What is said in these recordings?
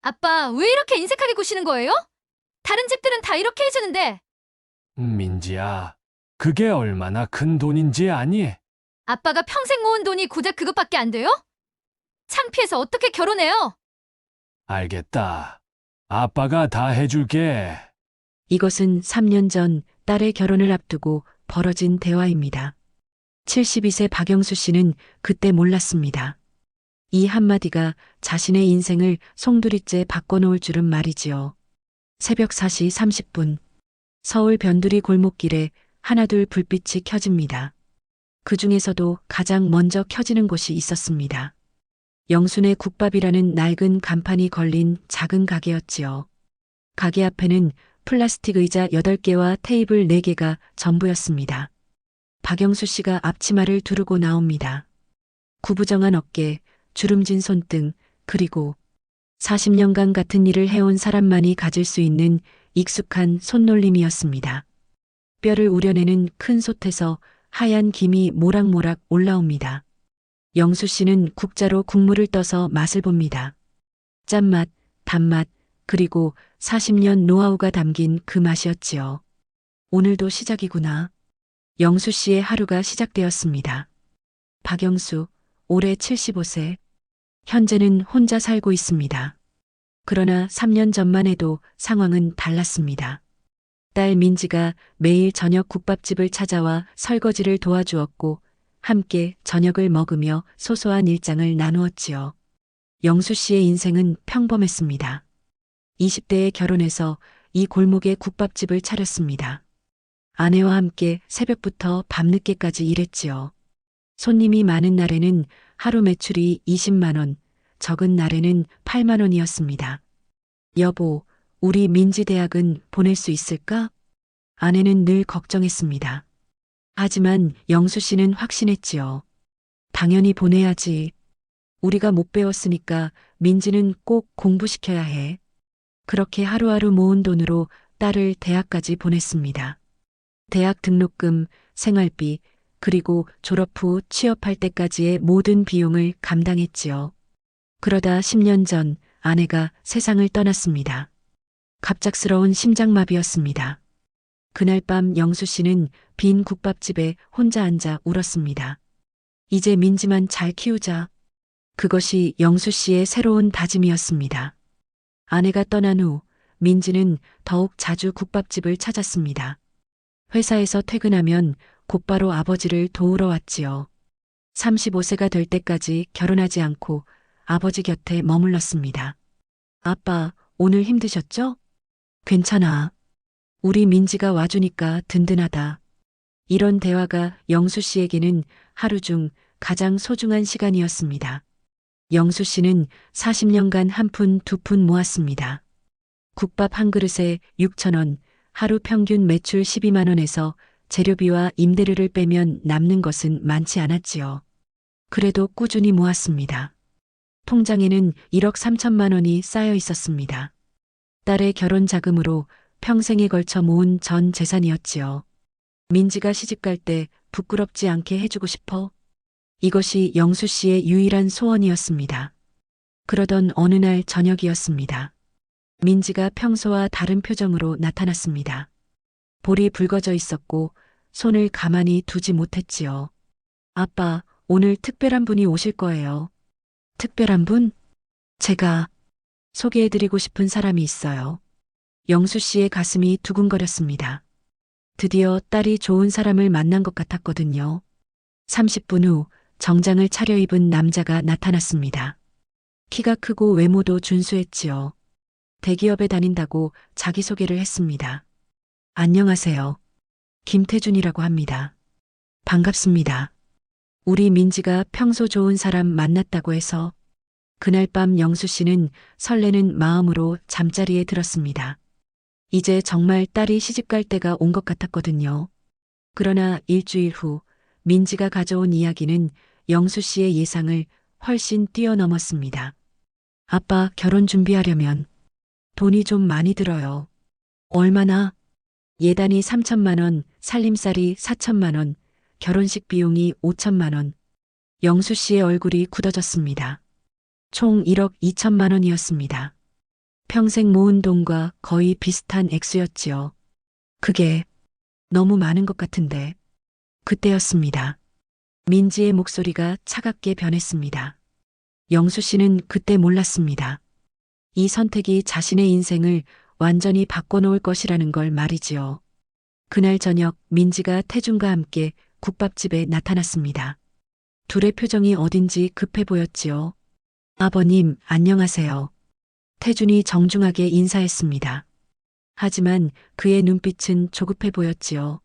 아빠, 왜 이렇게 인색하게 구시는 거예요? 다른 집들은 다 이렇게 해주는데. 민지야, 그게 얼마나 큰 돈인지 아니? 아빠가 평생 모은 돈이 고작 그것밖에 안 돼요? 창피해서 어떻게 결혼해요? 알겠다. 아빠가 다 해줄게. 이것은 3년 전 딸의 결혼을 앞두고 벌어진 대화입니다. 72세 박영수 씨는 그때 몰랐습니다. 이 한마디가 자신의 인생을 송두리째 바꿔놓을 줄은 말이지요. 새벽 4시 30분, 서울 변두리 골목길에 하나둘 불빛이 켜집니다. 그 중에서도 가장 먼저 켜지는 곳이 있었습니다. 영순의 국밥이라는 낡은 간판이 걸린 작은 가게였지요. 가게 앞에는 플라스틱 의자 8개와 테이블 4개가 전부였습니다. 박영수 씨가 앞치마를 두르고 나옵니다. 구부정한 어깨, 주름진 손등, 그리고 40년간 같은 일을 해온 사람만이 가질 수 있는 익숙한 손놀림이었습니다. 뼈를 우려내는 큰 솥에서 하얀 김이 모락모락 올라옵니다. 영수 씨는 국자로 국물을 떠서 맛을 봅니다. 짠맛, 단맛, 그리고 40년 노하우가 담긴 그 맛이었지요. 오늘도 시작이구나. 영수 씨의 하루가 시작되었습니다. 박영수, 올해 75세. 현재는 혼자 살고 있습니다. 그러나 3년 전만 해도 상황은 달랐습니다. 딸 민지가 매일 저녁 국밥집을 찾아와 설거지를 도와주었고 함께 저녁을 먹으며 소소한 일상을 나누었지요. 영수 씨의 인생은 평범했습니다. 20대에 결혼해서 이 골목에 국밥집을 차렸습니다. 아내와 함께 새벽부터 밤늦게까지 일했지요. 손님이 많은 날에는 하루 매출이 20만 원, 적은 날에는 8만 원이었습니다. 여보, 우리 민지 대학은 보낼 수 있을까? 아내는 늘 걱정했습니다. 하지만 영수 씨는 확신했지요. 당연히 보내야지. 우리가 못 배웠으니까 민지는 꼭 공부시켜야 해. 그렇게 하루하루 모은 돈으로 딸을 대학까지 보냈습니다. 대학 등록금, 생활비, 그리고 졸업 후 취업할 때까지의 모든 비용을 감당했지요. 그러다 10년 전 아내가 세상을 떠났습니다. 갑작스러운 심장마비였습니다. 그날 밤 영수 씨는 빈 국밥집에 혼자 앉아 울었습니다. 이제 민지만 잘 키우자. 그것이 영수 씨의 새로운 다짐이었습니다. 아내가 떠난 후 민지는 더욱 자주 국밥집을 찾았습니다. 회사에서 퇴근하면 곧바로 아버지를 도우러 왔지요. 35세가 될 때까지 결혼하지 않고 아버지 곁에 머물렀습니다. 아빠, 오늘 힘드셨죠? 괜찮아. 우리 민지가 와주니까 든든하다. 이런 대화가 영수 씨에게는 하루 중 가장 소중한 시간이었습니다. 영수 씨는 40년간 한 푼, 두 푼 모았습니다. 국밥 한 그릇에 6천 원, 하루 평균 매출 12만 원에서 재료비와 임대료를 빼면 남는 것은 많지 않았지요. 그래도 꾸준히 모았습니다. 통장에는 1억 3천만 원이 쌓여 있었습니다. 딸의 결혼 자금으로 평생에 걸쳐 모은 전 재산이었지요. 민지가 시집갈 때 부끄럽지 않게 해주고 싶어. 이것이 영수 씨의 유일한 소원이었습니다. 그러던 어느 날 저녁이었습니다. 민지가 평소와 다른 표정으로 나타났습니다. 볼이 붉어져 있었고 손을 가만히 두지 못했지요. 아빠, 오늘 특별한 분이 오실 거예요. 특별한 분? 제가 소개해드리고 싶은 사람이 있어요. 영수 씨의 가슴이 두근거렸습니다. 드디어 딸이 좋은 사람을 만난 것 같았거든요. 30분 후 정장을 차려입은 남자가 나타났습니다. 키가 크고 외모도 준수했지요. 대기업에 다닌다고 자기소개를 했습니다. 안녕하세요. 김태준이라고 합니다. 반갑습니다. 우리 민지가 평소 좋은 사람 만났다고 해서 그날 밤 영수 씨는 설레는 마음으로 잠자리에 들었습니다. 이제 정말 딸이 시집갈 때가 온 것 같았거든요. 그러나 일주일 후 민지가 가져온 이야기는 영수 씨의 예상을 훨씬 뛰어넘었습니다. 아빠, 결혼 준비하려면 돈이 좀 많이 들어요. 얼마나? 예단이 3천만 원, 살림살이 4천만 원, 결혼식 비용이 5천만 원. 영수 씨의 얼굴이 굳어졌습니다. 총 1억 2천만 원이었습니다. 평생 모은 돈과 거의 비슷한 액수였지요. 그게 너무 많은 것 같은데. 그때였습니다. 민지의 목소리가 차갑게 변했습니다. 영수 씨는 그때 몰랐습니다. 이 선택이 자신의 인생을 완전히 바꿔놓을 것이라는 걸 말이지요. 그날 저녁 민지가 태준과 함께 국밥집에 나타났습니다. 둘의 표정이 어딘지 급해 보였지요. 아버님, 안녕하세요. 태준이 정중하게 인사했습니다. 하지만 그의 눈빛은 조급해 보였지요.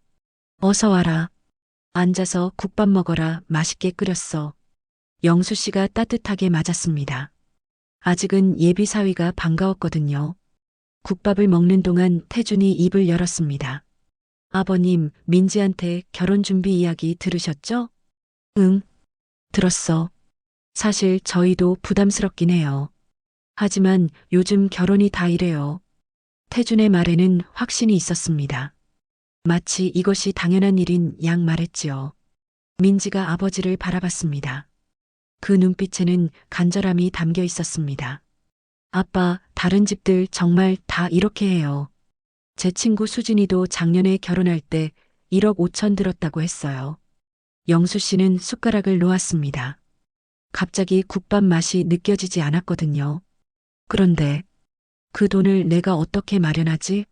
어서 와라. 앉아서 국밥 먹어라. 맛있게 끓였어. 영수 씨가 따뜻하게 맞았습니다. 아직은 예비 사위가 반가웠거든요. 국밥을 먹는 동안 태준이 입을 열었습니다. 아버님, 민지한테 결혼 준비 이야기 들으셨죠? 응, 들었어. 사실 저희도 부담스럽긴 해요. 하지만 요즘 결혼이 다 이래요. 태준의 말에는 확신이 있었습니다. 마치 이것이 당연한 일인 양 말했지요. 민지가 아버지를 바라봤습니다. 그 눈빛에는 간절함이 담겨 있었습니다. 아빠, 다른 집들 정말 다 이렇게 해요. 제 친구 수진이도 작년에 결혼할 때 1억 5천 들었다고 했어요. 영수 씨는 숟가락을 놓았습니다. 갑자기 국밥 맛이 느껴지지 않았거든요. 그런데 그 돈을 내가 어떻게 마련하지?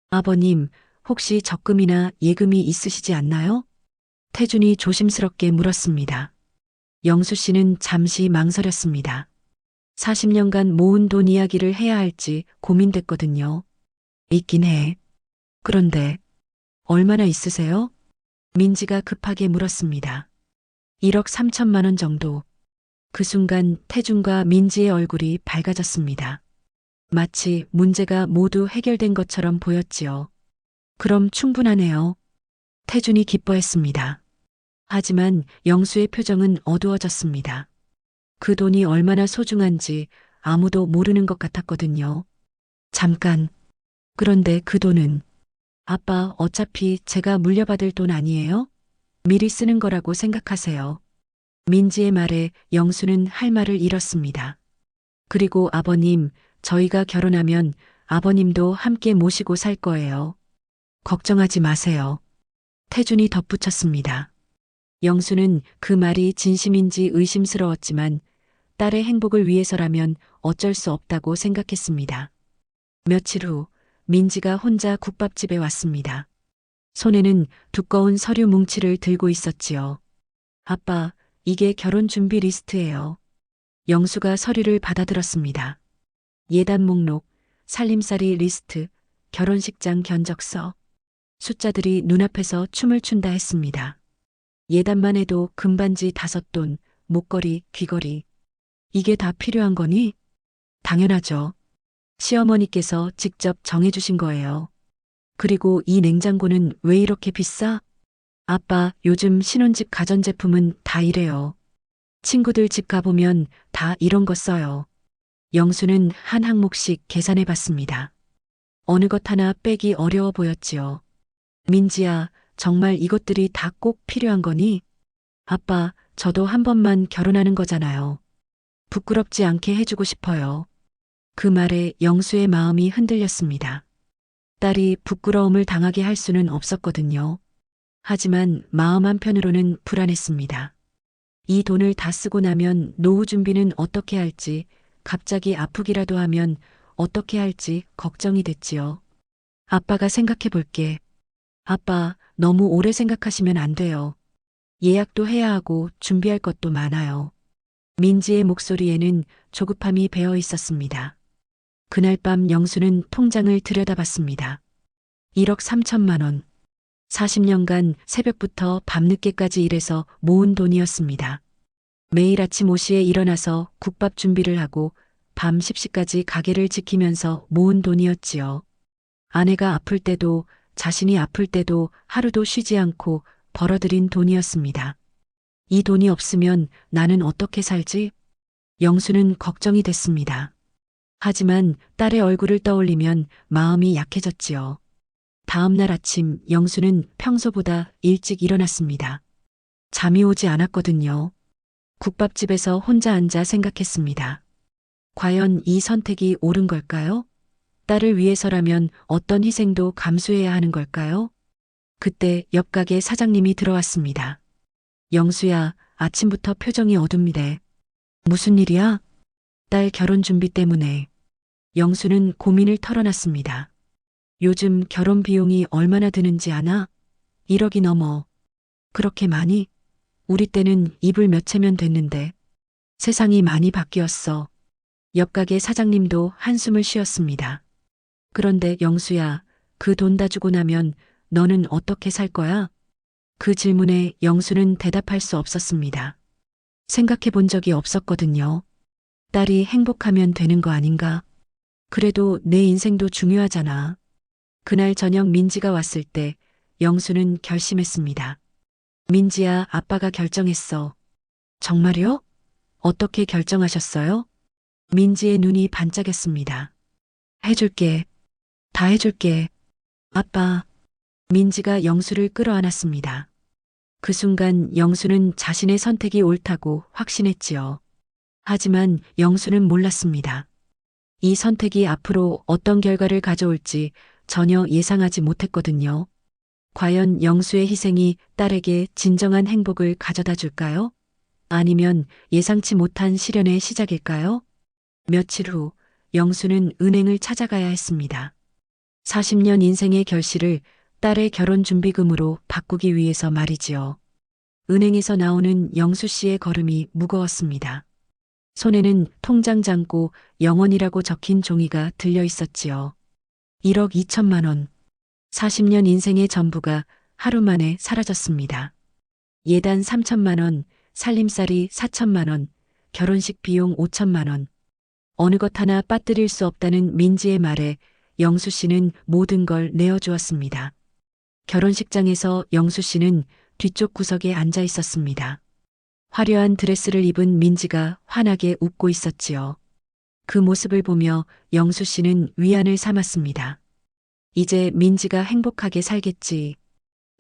아버님, 혹시 적금이나 예금이 있으시지 않나요? 태준이 조심스럽게 물었습니다. 영수 씨는 잠시 망설였습니다. 40년간 모은 돈 이야기를 해야 할지 고민됐거든요. 있긴 해. 그런데 얼마나 있으세요? 민지가 급하게 물었습니다. 1억 3천만 원 정도. 그 순간 태준과 민지의 얼굴이 밝아졌습니다. 마치 문제가 모두 해결된 것처럼 보였지요. 그럼 충분하네요. 태준이 기뻐했습니다. 하지만 영수의 표정은 어두워졌습니다. 그 돈이 얼마나 소중한지 아무도 모르는 것 같았거든요. 잠깐. 그런데 그 돈은 아빠, 어차피 제가 물려받을 돈 아니에요? 미리 쓰는 거라고 생각하세요. 민지의 말에 영수는 할 말을 잃었습니다. 그리고 아버님, 저희가 결혼하면 아버님도 함께 모시고 살 거예요. 걱정하지 마세요. 태준이 덧붙였습니다. 영수는 그 말이 진심인지 의심스러웠지만 딸의 행복을 위해서라면 어쩔 수 없다고 생각했습니다. 며칠 후 민지가 혼자 국밥집에 왔습니다. 손에는 두꺼운 서류 뭉치를 들고 있었지요. 아빠, 이게 결혼 준비 리스트예요. 영수가 서류를 받아들었습니다. 예단 목록, 살림살이 리스트, 결혼식장 견적서. 숫자들이 눈앞에서 춤을 춘다 했습니다. 예단만 해도 금반지 5돈, 목걸이, 귀걸이. 이게 다 필요한 거니? 당연하죠. 시어머니께서 직접 정해주신 거예요. 그리고 이 냉장고는 왜 이렇게 비싸? 아빠, 요즘 신혼집 가전제품은 다 이래요. 친구들 집 가보면 다 이런 거 써요. 영수는 한 항목씩 계산해 봤습니다. 어느 것 하나 빼기 어려워 보였지요. 민지야, 정말 이것들이 다 꼭 필요한 거니? 아빠, 저도 한 번만 결혼하는 거잖아요. 부끄럽지 않게 해주고 싶어요. 그 말에 영수의 마음이 흔들렸습니다. 딸이 부끄러움을 당하게 할 수는 없었거든요. 하지만 마음 한편으로는 불안했습니다. 이 돈을 다 쓰고 나면 노후 준비는 어떻게 할지, 갑자기 아프기라도 하면 어떻게 할지 걱정이 됐지요. 아빠가 생각해 볼게. 아빠, 너무 오래 생각하시면 안 돼요. 예약도 해야 하고 준비할 것도 많아요. 민지의 목소리에는 조급함이 배어 있었습니다. 그날 밤 영수는 통장을 들여다봤습니다. 1억 3천만 원. 40년간 새벽부터 밤늦게까지 일해서 모은 돈이었습니다. 매일 아침 5시에 일어나서 국밥 준비를 하고 밤 10시까지 가게를 지키면서 모은 돈이었지요. 아내가 아플 때도 자신이 아플 때도 하루도 쉬지 않고 벌어들인 돈이었습니다. 이 돈이 없으면 나는 어떻게 살지? 영수는 걱정이 됐습니다. 하지만 딸의 얼굴을 떠올리면 마음이 약해졌지요. 다음 날 아침 영수는 평소보다 일찍 일어났습니다. 잠이 오지 않았거든요. 국밥집에서 혼자 앉아 생각했습니다. 과연 이 선택이 옳은 걸까요? 딸을 위해서라면 어떤 희생도 감수해야 하는 걸까요? 그때 옆 가게 사장님이 들어왔습니다. 영수야, 아침부터 표정이 어둡네. 무슨 일이야? 딸 결혼 준비 때문에. 영수는 고민을 털어놨습니다. 요즘 결혼 비용이 얼마나 드는지 아나? 1억이 넘어. 그렇게 많이? 우리 때는 이불 몇 채면 됐는데. 세상이 많이 바뀌었어. 옆 가게 사장님도 한숨을 쉬었습니다. 그런데 영수야, 그 돈 다 주고 나면 너는 어떻게 살 거야? 그 질문에 영수는 대답할 수 없었습니다. 생각해 본 적이 없었거든요. 딸이 행복하면 되는 거 아닌가? 그래도 내 인생도 중요하잖아. 그날 저녁 민지가 왔을 때 영수는 결심했습니다. 민지야, 아빠가 결정했어. 정말요? 어떻게 결정하셨어요? 민지의 눈이 반짝였습니다. 해줄게. 다 해줄게. 아빠. 민지가 영수를 끌어안았습니다. 그 순간 영수는 자신의 선택이 옳다고 확신했지요. 하지만 영수는 몰랐습니다. 이 선택이 앞으로 어떤 결과를 가져올지 전혀 예상하지 못했거든요. 과연 영수의 희생이 딸에게 진정한 행복을 가져다 줄까요? 아니면 예상치 못한 시련의 시작일까요? 며칠 후 영수는 은행을 찾아가야 했습니다. 40년 인생의 결실을 딸의 결혼 준비금으로 바꾸기 위해서 말이지요. 은행에서 나오는 영수 씨의 걸음이 무거웠습니다. 손에는 통장 잔고 영원이라고 적힌 종이가 들려 있었지요. 1억 2천만 원. 40년 인생의 전부가 하루 만에 사라졌습니다. 예단 3천만 원, 살림살이 4천만 원, 결혼식 비용 5천만 원. 어느 것 하나 빠뜨릴 수 없다는 민지의 말에 영수 씨는 모든 걸 내어주었습니다. 결혼식장에서 영수 씨는 뒤쪽 구석에 앉아 있었습니다. 화려한 드레스를 입은 민지가 환하게 웃고 있었지요. 그 모습을 보며 영수 씨는 위안을 삼았습니다. 이제 민지가 행복하게 살겠지.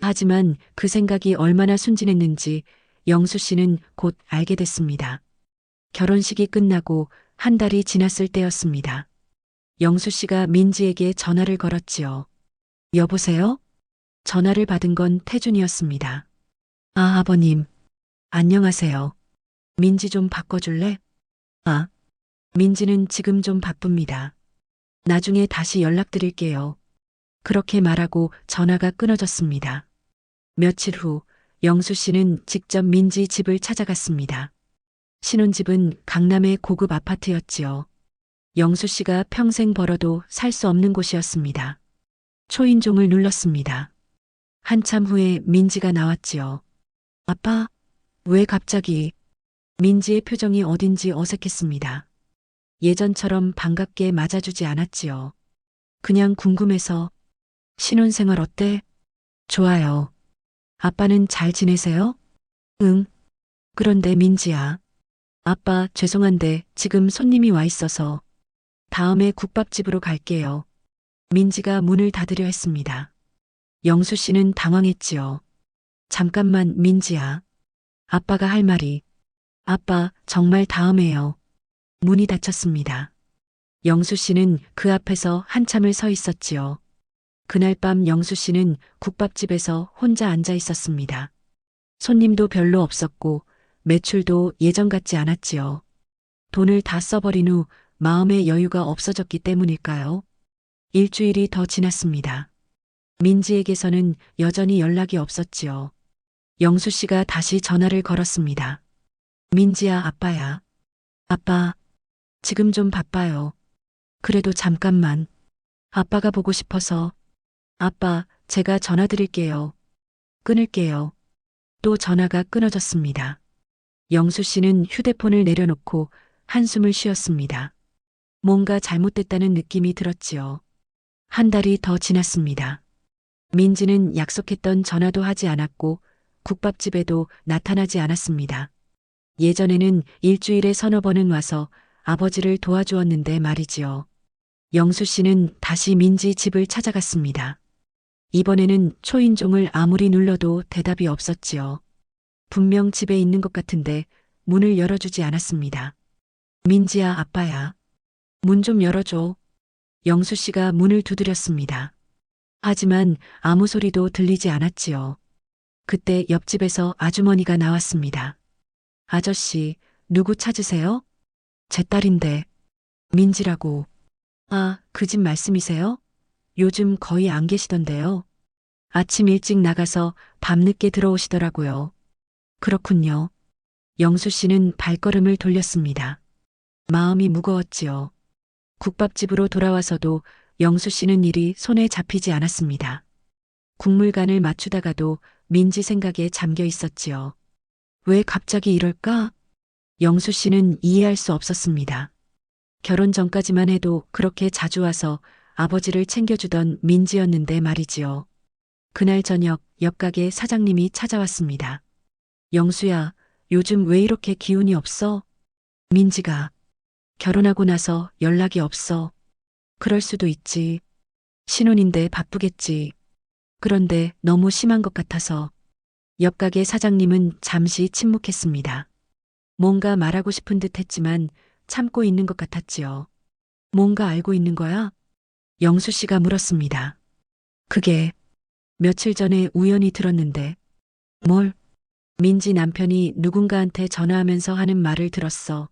하지만 그 생각이 얼마나 순진했는지 영수 씨는 곧 알게 됐습니다. 결혼식이 끝나고 한 달이 지났을 때였습니다. 영수 씨가 민지에게 전화를 걸었지요. 여보세요? 전화를 받은 건 태준이었습니다. 아, 아버님. 안녕하세요. 민지 좀 바꿔줄래? 아, 민지는 지금 좀 바쁩니다. 나중에 다시 연락드릴게요. 그렇게 말하고 전화가 끊어졌습니다. 며칠 후 영수 씨는 직접 민지 집을 찾아갔습니다. 신혼집은 강남의 고급 아파트였지요. 영수 씨가 평생 벌어도 살 수 없는 곳이었습니다. 초인종을 눌렀습니다. 한참 후에 민지가 나왔지요. 아빠, 왜 갑자기? 민지의 표정이 어딘지 어색했습니다. 예전처럼 반갑게 맞아주지 않았지요. 그냥 궁금해서. 신혼생활 어때? 좋아요. 아빠는 잘 지내세요? 응. 그런데 민지야. 아빠, 죄송한데 지금 손님이 와 있어서. 다음에 국밥집으로 갈게요. 민지가 문을 닫으려 했습니다. 영수 씨는 당황했지요. 잠깐만, 민지야. 아빠가 할 말이. 아빠, 정말 다음에요. 문이 닫혔습니다. 영수 씨는 그 앞에서 한참을 서 있었지요. 그날 밤 영수 씨는 국밥집에서 혼자 앉아 있었습니다. 손님도 별로 없었고 매출도 예전 같지 않았지요. 돈을 다 써버린 후 마음의 여유가 없어졌기 때문일까요? 일주일이 더 지났습니다. 민지에게서는 여전히 연락이 없었지요. 영수 씨가 다시 전화를 걸었습니다. 민지야, 아빠야. 아빠, 지금 좀 바빠요. 그래도 잠깐만. 아빠가 보고 싶어서. 아빠, 제가 전화 드릴게요. 끊을게요. 또 전화가 끊어졌습니다. 영수 씨는 휴대폰을 내려놓고 한숨을 쉬었습니다. 뭔가 잘못됐다는 느낌이 들었지요. 한 달이 더 지났습니다. 민지는 약속했던 전화도 하지 않았고 국밥집에도 나타나지 않았습니다. 예전에는 일주일에 서너 번은 와서 아버지를 도와주었는데 말이지요. 영수 씨는 다시 민지 집을 찾아갔습니다. 이번에는 초인종을 아무리 눌러도 대답이 없었지요. 분명 집에 있는 것 같은데 문을 열어주지 않았습니다. 민지야, 아빠야. 문 좀 열어줘. 영수 씨가 문을 두드렸습니다. 하지만 아무 소리도 들리지 않았지요. 그때 옆집에서 아주머니가 나왔습니다. 아저씨, 누구 찾으세요? 제 딸인데. 민지라고. 아, 그 집 말씀이세요? 요즘 거의 안 계시던데요. 아침 일찍 나가서 밤늦게 들어오시더라고요. 그렇군요. 영수 씨는 발걸음을 돌렸습니다. 마음이 무거웠지요. 국밥집으로 돌아와서도 영수 씨는 일이 손에 잡히지 않았습니다. 국물간을 맞추다가도 민지 생각에 잠겨 있었지요. 왜 갑자기 이럴까? 영수 씨는 이해할 수 없었습니다. 결혼 전까지만 해도 그렇게 자주 와서 아버지를 챙겨주던 민지였는데 말이지요. 그날 저녁 옆가게 사장님이 찾아왔습니다. 영수야, 요즘 왜 이렇게 기운이 없어? 민지가 결혼하고 나서 연락이 없어. 그럴 수도 있지. 신혼인데 바쁘겠지. 그런데 너무 심한 것 같아서. 옆가게 사장님은 잠시 침묵했습니다. 뭔가 말하고 싶은 듯 했지만 참고 있는 것 같았지요. 뭔가 알고 있는 거야? 영수 씨가 물었습니다. 그게 며칠 전에 우연히 들었는데. 뭘? 민지 남편이 누군가한테 전화하면서 하는 말을 들었어.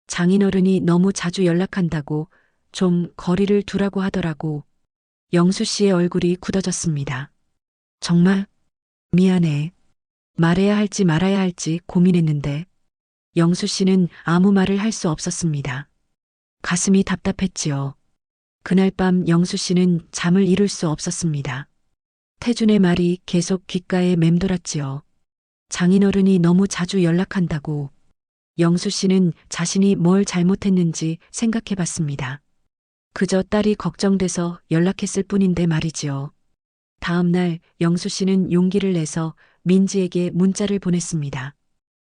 장인어른이 너무 자주 연락한다고 좀 거리를 두라고 하더라고. 영수 씨의 얼굴이 굳어졌습니다. 정말? 미안해. 말해야 할지 말아야 할지 고민했는데. 영수 씨는 아무 말을 할 수 없었습니다. 가슴이 답답했지요. 그날 밤 영수 씨는 잠을 이룰 수 없었습니다. 태준의 말이 계속 귓가에 맴돌았지요. 장인어른이 너무 자주 연락한다고. 영수 씨는 자신이 뭘 잘못했는지 생각해 봤습니다. 그저 딸이 걱정돼서 연락했을 뿐인데 말이지요. 다음 날 영수 씨는 용기를 내서 민지에게 문자를 보냈습니다.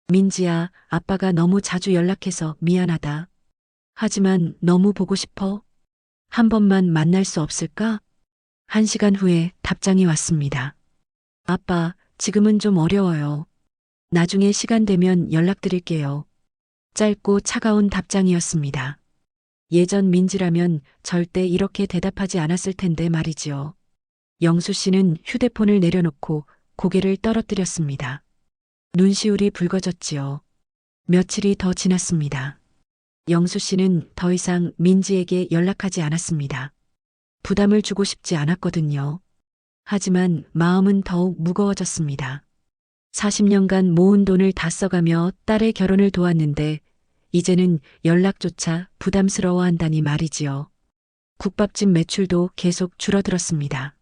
민지야, 아빠가 너무 자주 연락해서 미안하다. 하지만 너무 보고 싶어. 한 번만 만날 수 없을까? 1시간 후에 답장이 왔습니다. 아빠, 지금은 좀 어려워요. 나중에 시간 되면 연락드릴게요. 짧고 차가운 답장이었습니다. 예전 민지라면 절대 이렇게 대답하지 않았을 텐데 말이지요. 영수 씨는 휴대폰을 내려놓고 고개를 떨어뜨렸습니다. 눈시울이 붉어졌지요. 며칠이 더 지났습니다. 영수 씨는 더 이상 민지에게 연락하지 않았습니다. 부담을 주고 싶지 않았거든요. 하지만 마음은 더욱 무거워졌습니다. 40년간 모은 돈을 다 써가며 딸의 결혼을 도왔는데 이제는 연락조차 부담스러워한다니 말이지요. 국밥집 매출도 계속 줄어들었습니다.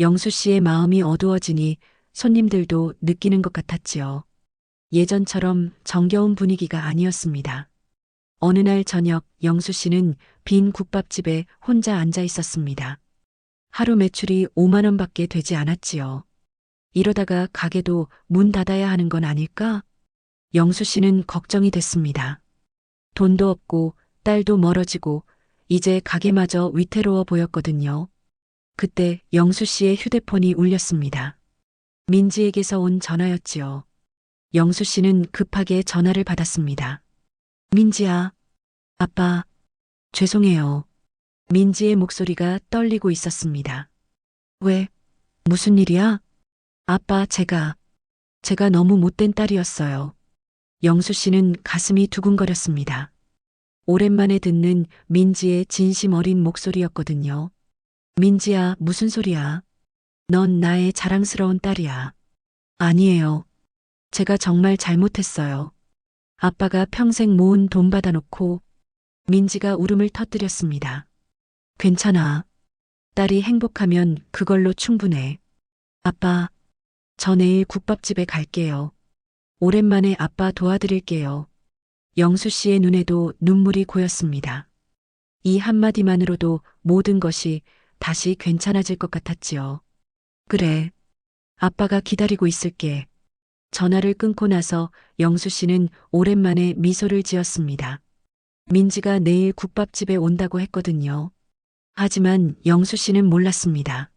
영수 씨의 마음이 어두워지니 손님들도 느끼는 것 같았지요. 예전처럼 정겨운 분위기가 아니었습니다. 어느 날 저녁 영수 씨는 빈 국밥집에 혼자 앉아 있었습니다. 하루 매출이 5만 원밖에 되지 않았지요. 이러다가 가게도 문 닫아야 하는 건 아닐까? 영수 씨는 걱정이 됐습니다. 돈도 없고 딸도 멀어지고 이제 가게마저 위태로워 보였거든요. 그때 영수 씨의 휴대폰이 울렸습니다. 민지에게서 온 전화였지요. 영수 씨는 급하게 전화를 받았습니다. 민지야. 아빠. 죄송해요. 민지의 목소리가 떨리고 있었습니다. 왜? 무슨 일이야? 아빠, 제가 너무 못된 딸이었어요. 영수 씨는 가슴이 두근거렸습니다. 오랜만에 듣는 민지의 진심 어린 목소리였거든요. 민지야, 무슨 소리야? 넌 나의 자랑스러운 딸이야. 아니에요. 제가 정말 잘못했어요. 아빠가 평생 모은 돈 받아놓고. 민지가 울음을 터뜨렸습니다. 괜찮아. 딸이 행복하면 그걸로 충분해. 아빠, 저 내일 국밥집에 갈게요. 오랜만에 아빠 도와드릴게요. 영수 씨의 눈에도 눈물이 고였습니다. 이 한마디만으로도 모든 것이 다시 괜찮아질 것 같았지요. 그래. 아빠가 기다리고 있을게. 전화를 끊고 나서 영수 씨는 오랜만에 미소를 지었습니다. 민지가 내일 국밥집에 온다고 했거든요. 하지만 영수 씨는 몰랐습니다.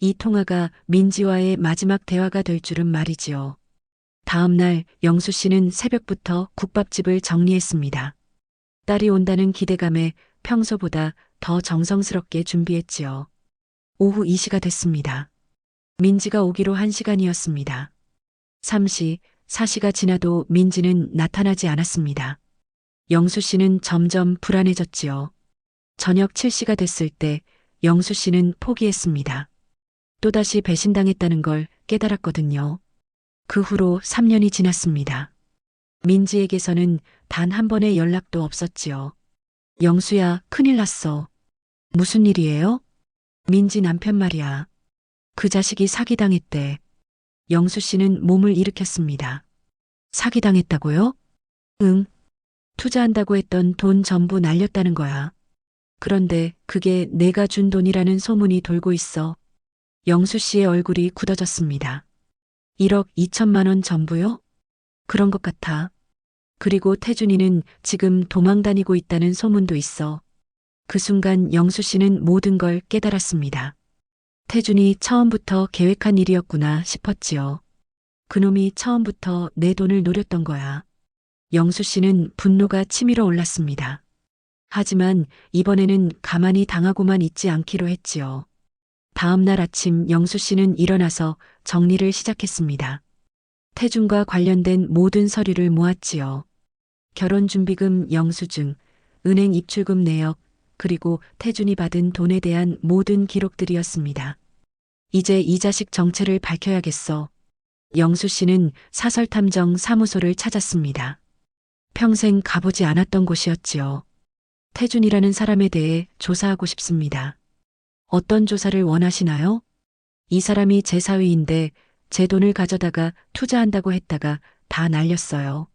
이 통화가 민지와의 마지막 대화가 될 줄은 말이지요. 다음 날 영수 씨는 새벽부터 국밥집을 정리했습니다. 딸이 온다는 기대감에 평소보다 더 정성스럽게 준비했지요. 오후 2시가 됐습니다. 민지가 오기로 1시간이었습니다. 3시, 4시가 지나도 민지는 나타나지 않았습니다. 영수 씨는 점점 불안해졌지요. 저녁 7시가 됐을 때 영수 씨는 포기했습니다. 또다시 배신당했다는 걸 깨달았거든요. 그 후로 3년이 지났습니다. 민지에게서는 단 한 번의 연락도 없었지요. 영수야, 큰일 났어. 무슨 일이에요? 민지 남편 말이야. 그 자식이 사기당했대. 영수 씨는 몸을 일으켰습니다. 사기당했다고요? 응. 투자한다고 했던 돈 전부 날렸다는 거야. 그런데 그게 내가 준 돈이라는 소문이 돌고 있어. 영수 씨의 얼굴이 굳어졌습니다. 1억 2천만 원 전부요? 그런 것 같아. 그리고 태준이는 지금 도망 다니고 있다는 소문도 있어. 그 순간 영수 씨는 모든 걸 깨달았습니다. 태준이 처음부터 계획한 일이었구나 싶었지요. 그놈이 처음부터 내 돈을 노렸던 거야. 영수 씨는 분노가 치밀어 올랐습니다. 하지만 이번에는 가만히 당하고만 있지 않기로 했지요. 다음 날 아침 영수 씨는 일어나서 정리를 시작했습니다. 태준과 관련된 모든 서류를 모았지요. 결혼준비금 영수증, 은행 입출금 내역, 그리고 태준이 받은 돈에 대한 모든 기록들이었습니다. 이제 이 자식 정체를 밝혀야겠어. 영수 씨는 사설탐정 사무소를 찾았습니다. 평생 가보지 않았던 곳이었지요. 태준이라는 사람에 대해 조사하고 싶습니다. 어떤 조사를 원하시나요? 이 사람이 제 사위인데 제 돈을 가져다가 투자한다고 했다가 다 날렸어요.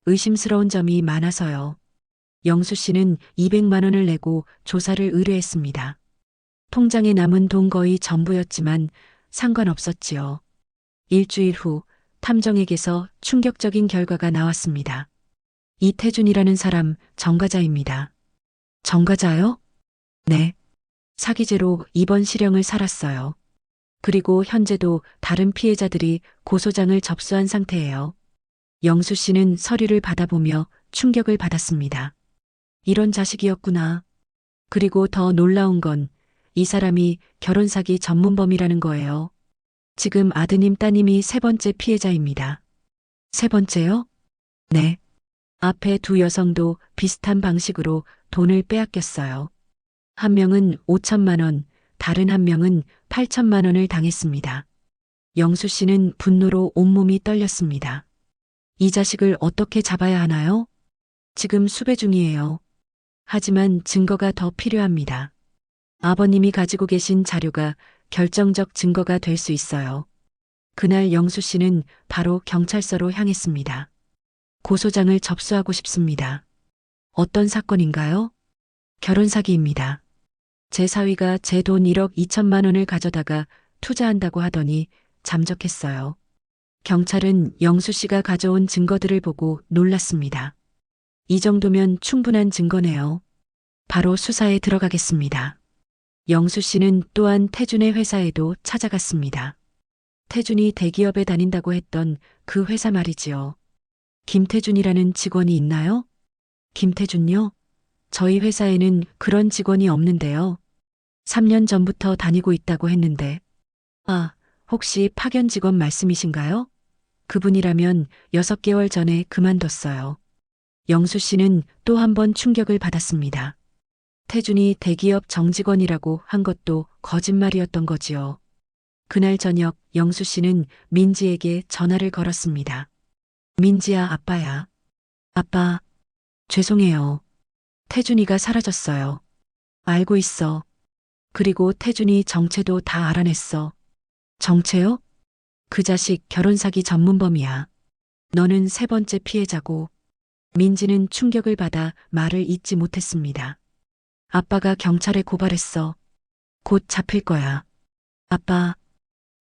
의심스러운 점이 많아서요. 영수 씨는 200만 원을 내고 조사를 의뢰했습니다. 통장에 남은 돈 거의 전부였지만 상관없었지요. 일주일 후 탐정에게서 충격적인 결과가 나왔습니다. 이태준이라는 사람 정과자입니다. 정과자요? 네. 사기죄로 입원 실형을 살았어요. 그리고 현재도 다른 피해자들이 고소장을 접수한 상태예요. 영수 씨는 서류를 받아보며 충격을 받았습니다. 이런 자식이었구나. 그리고 더 놀라운 건 이 사람이 결혼사기 전문범이라는 거예요. 지금 아드님 따님이 세 번째 피해자입니다. 세 번째요? 네. 앞에 두 여성도 비슷한 방식으로 돈을 빼앗겼어요. 한 명은 5천만 원, 다른 한 명은 8천만 원을 당했습니다. 영수 씨는 분노로 온몸이 떨렸습니다. 이 자식을 어떻게 잡아야 하나요? 지금 수배 중이에요. 하지만 증거가 더 필요합니다. 아버님이 가지고 계신 자료가 결정적 증거가 될 수 있어요. 그날 영수 씨는 바로 경찰서로 향했습니다. 고소장을 접수하고 싶습니다. 어떤 사건인가요? 결혼 사기입니다. 제 사위가 제 돈 1억 2천만 원을 가져다가 투자한다고 하더니 잠적했어요. 경찰은 영수 씨가 가져온 증거들을 보고 놀랐습니다. 이 정도면 충분한 증거네요. 바로 수사에 들어가겠습니다. 영수 씨는 또한 태준의 회사에도 찾아갔습니다. 태준이 대기업에 다닌다고 했던 그 회사 말이지요. 김태준이라는 직원이 있나요? 김태준요? 저희 회사에는 그런 직원이 없는데요. 3년 전부터 다니고 있다고 했는데. 아, 혹시 파견 직원 말씀이신가요? 그분이라면 6개월 전에 그만뒀어요. 영수 씨는 또 한 번 충격을 받았습니다. 태준이 대기업 정직원이라고 한 것도 거짓말이었던 거지요. 그날 저녁 영수 씨는 민지에게 전화를 걸었습니다. 민지야, 아빠야. 아빠, 죄송해요. 태준이가 사라졌어요. 알고 있어. 그리고 태준이 정체도 다 알아냈어. 정체요? 그 자식 결혼 사기 전문범이야. 너는 세 번째 피해자고. 민지는 충격을 받아 말을 잇지 못했습니다. 아빠가 경찰에 고발했어. 곧 잡힐 거야. 아빠,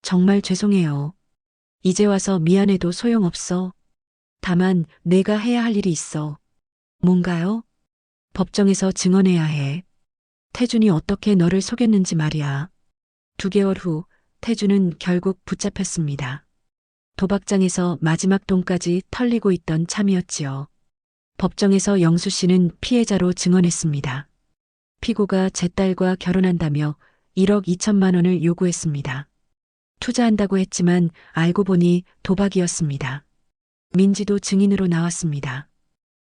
정말 죄송해요. 이제 와서 미안해도 소용없어. 다만 내가 해야 할 일이 있어. 뭔가요? 법정에서 증언해야 해. 태준이 어떻게 너를 속였는지 말이야. 2개월 후 태준은 결국 붙잡혔습니다. 도박장에서 마지막 돈까지 털리고 있던 참이었지요. 법정에서 영수 씨는 피해자로 증언했습니다. 피고가 제 딸과 결혼한다며 1억 2천만 원을 요구했습니다. 투자한다고 했지만 알고 보니 도박이었습니다. 민지도 증인으로 나왔습니다.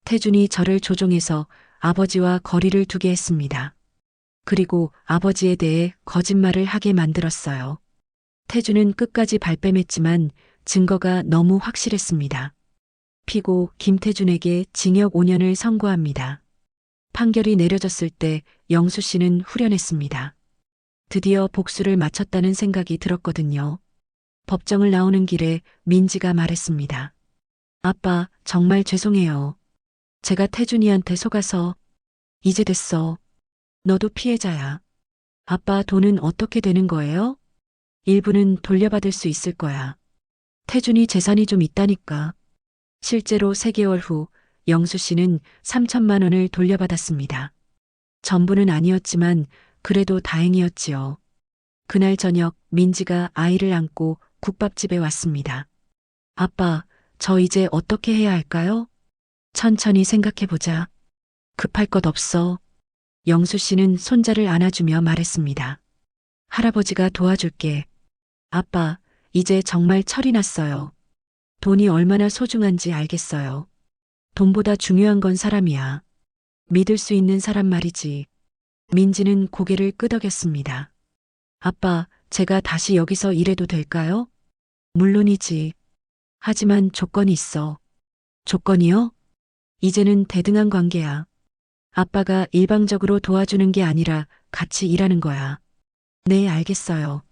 태준이 저를 조종해서 아버지와 거리를 두게 했습니다. 그리고 아버지에 대해 거짓말을 하게 만들었어요. 태준은 끝까지 발뺌했지만 증거가 너무 확실했습니다. 피고 김태준에게 징역 5년을 선고합니다. 판결이 내려졌을 때 영수 씨는 후련했습니다. 드디어 복수를 마쳤다는 생각이 들었거든요. 법정을 나오는 길에 민지가 말했습니다. 아빠, 정말 죄송해요. 제가 태준이한테 속아서. 이제 됐어. 너도 피해자야. 아빠, 돈은 어떻게 되는 거예요? 일부는 돌려받을 수 있을 거야. 태준이 재산이 좀 있다니까. 실제로 3개월 후 영수 씨는 3천만 원을 돌려받았습니다. 전부는 아니었지만 그래도 다행이었지요. 그날 저녁 민지가 아이를 안고 국밥집에 왔습니다. 아빠, 저 이제 어떻게 해야 할까요? 천천히 생각해보자. 급할 것 없어. 영수 씨는 손자를 안아주며 말했습니다. 할아버지가 도와줄게. 아빠, 이제 정말 철이 났어요. 돈이 얼마나 소중한지 알겠어요. 돈보다 중요한 건 사람이야. 믿을 수 있는 사람 말이지. 민지는 고개를 끄덕였습니다. 아빠, 제가 다시 여기서 일해도 될까요? 물론이지. 하지만 조건이 있어. 조건이요? 이제는 대등한 관계야. 아빠가 일방적으로 도와주는 게 아니라 같이 일하는 거야. 네, 알겠어요.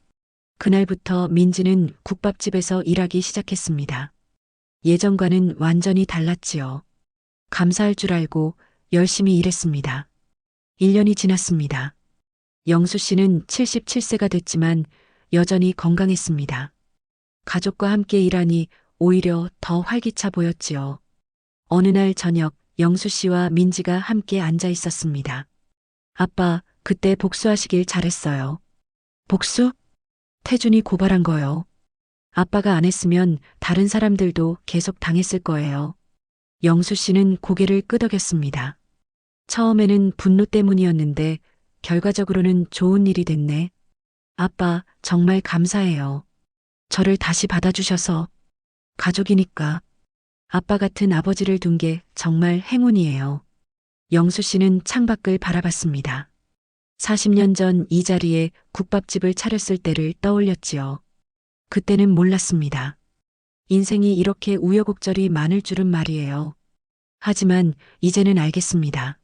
그날부터 민지는 국밥집에서 일하기 시작했습니다. 예전과는 완전히 달랐지요. 감사할 줄 알고 열심히 일했습니다. 1년이 지났습니다. 영수 씨는 77세가 됐지만 여전히 건강했습니다. 가족과 함께 일하니 오히려 더 활기차 보였지요. 어느 날 저녁 영수 씨와 민지가 함께 앉아 있었습니다. 아빠, 그때 복수하시길 잘했어요. 복수? 태준이 고발한 거요. 아빠가 안 했으면 다른 사람들도 계속 당했을 거예요. 영수 씨는 고개를 끄덕였습니다. 처음에는 분노 때문이었는데 결과적으로는 좋은 일이 됐네. 아빠, 정말 감사해요. 저를 다시 받아주셔서. 가족이니까. 아빠 같은 아버지를 둔 게 정말 행운이에요. 영수 씨는 창밖을 바라봤습니다. 40년 전 이 자리에 국밥집을 차렸을 때를 떠올렸지요. 그때는 몰랐습니다. 인생이 이렇게 우여곡절이 많을 줄은 말이에요. 하지만 이제는 알겠습니다.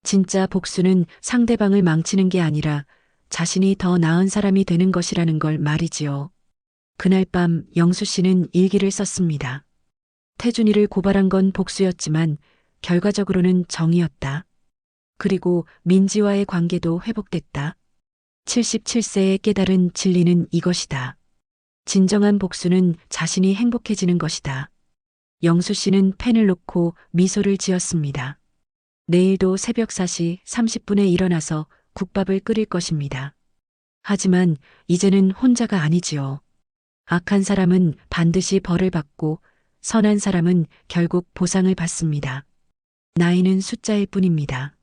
진짜 복수는 상대방을 망치는 게 아니라 자신이 더 나은 사람이 되는 것이라는 걸 말이지요. 그날 밤 영수 씨는 일기를 썼습니다. 태준이를 고발한 건 복수였지만 결과적으로는 정의였다. 그리고 민지와의 관계도 회복됐다. 77세에 깨달은 진리는 이것이다. 진정한 복수는 자신이 행복해지는 것이다. 영수 씨는 펜을 놓고 미소를 지었습니다. 내일도 새벽 4시 30분에 일어나서 국밥을 끓일 것입니다. 하지만 이제는 혼자가 아니지요. 악한 사람은 반드시 벌을 받고 선한 사람은 결국 보상을 받습니다. 나이는 숫자일 뿐입니다.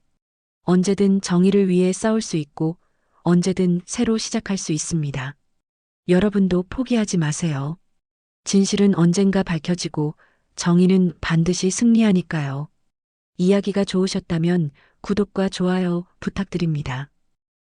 언제든 정의를 위해 싸울 수 있고 언제든 새로 시작할 수 있습니다. 여러분도 포기하지 마세요. 진실은 언젠가 밝혀지고 정의는 반드시 승리하니까요. 이야기가 좋으셨다면 구독과 좋아요 부탁드립니다.